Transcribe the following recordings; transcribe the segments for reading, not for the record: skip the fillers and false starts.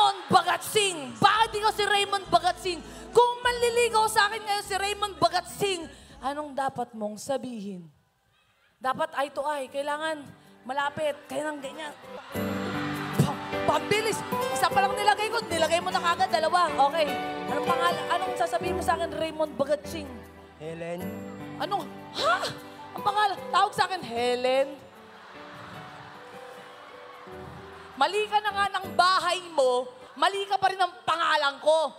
Raymond Bagatsing. Bakit ikaw si Raymond Bagatsing? Kung manliligaw sa akin ngayon si Raymond Bagatsing, anong dapat mong sabihin? Dapat eye to eye. Kailangan malapit. Kailangan ganyan. Pabilis. Isa pa lang nilagay ko. Nilagay mo na kagad. Dalawa. Okay. Anong pangalan? Anong sasabihin mo sa akin, Raymond Bagatsing? Helen. Anong? Ha? Ang pangalan? Tawag sa akin, Helen. Mali ka na nga ng bahay mo. Mali ka pa rin ng pangalan ko.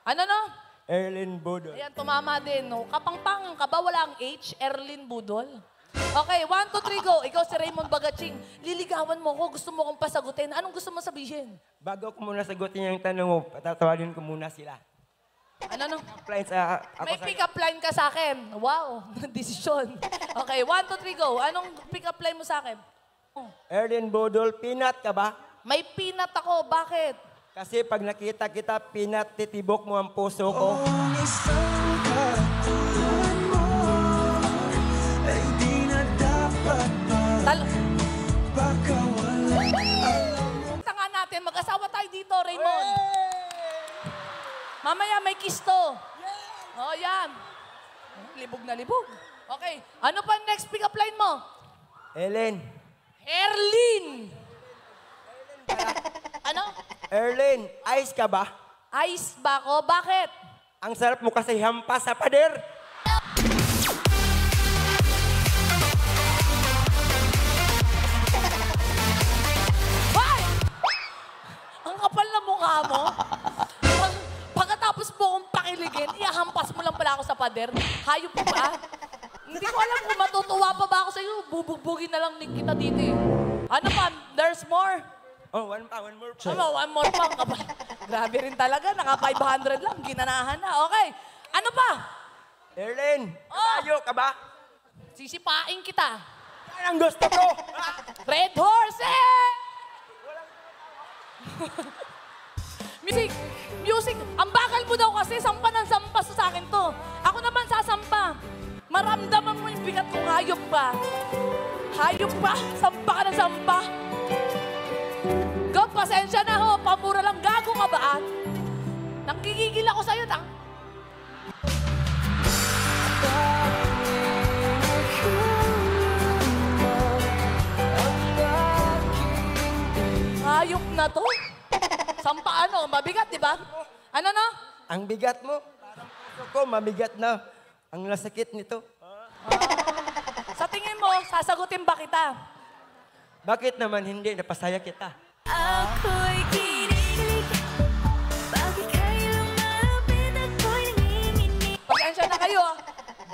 Ano no? Erlin Budol. Ayan, tumama din. No? Kapangpangan ka ba? Wala ang H? Erlin Budol? Okay, 1, 2, 3, go. Ikaw si Raymond Bagatsing. Liligawan mo ko. Gusto mo kong pasagutin. Anong gusto mo sabihin? Bago ko muna sagutin yung tanong mo, patatawarin ko muna sila. Ano no? May May pick-up line ka sa akin. Wow, desisyon. Okay, 1, 2, 3, go. Anong pick-up line mo sa akin? Erlin Budol, peanut ka ba? May peanut ako. Bakit? Kasi pag nakita kita, peanut, titibok mo ang puso ko. Tanga natin, mag-asawa tayo dito, Raymond. Mamaya may kiss to. Oh, yan. Libog na libog. Okay, ano pa next pick-up line mo? Ellen. Erlin. Ano? Erlin, ice ka ba? Ice ba ako? Bakit? Ang sarap mo kasi hampas sa pader. Hoy! Ang kapal na mukha mo. Pagkatapos mo akong pakiligin, ihahampas mo lang pala ako sa pader. Hayop ba? Hindi ko alam kung matutuwa pa ba ako sa'yo. Bubugbugin na lang din kita dito eh. Ano pa? There's more? Oh, one more. One more pa. Grabe rin talaga. Naka 500 lang. Ginanahan na. Okay. Ano pa? Erlin, kabayo ka ba? Sisipain kita. Yan ang gusto ko. Red horse eh! Music! Music! Ang bagal mo daw kasi. Sampa ng sampa sa akin to. Ako naman sasampa. Maramdaman mo yung bigat kong hayop pa. Hayop pa. Sampa ka ng sampa. God, pasensya na ho. Pamura lang. Gago ka ba? Nangkikigil ako sa'yo. Hayop na to. Sampa ano? Mabigat, di ba? Ano na? Ang bigat mo. Parang puso ko, mabigat na. Ang nasakit nito. Sa tingin mo, sasagutin ba kita? Bakit naman hindi? Napasaya kita. Ako'y kinikilig. Bakit kayo lumapit ako'y nanginginig? Pasensya na kayo.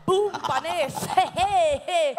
Boom! Panis! Hehehe!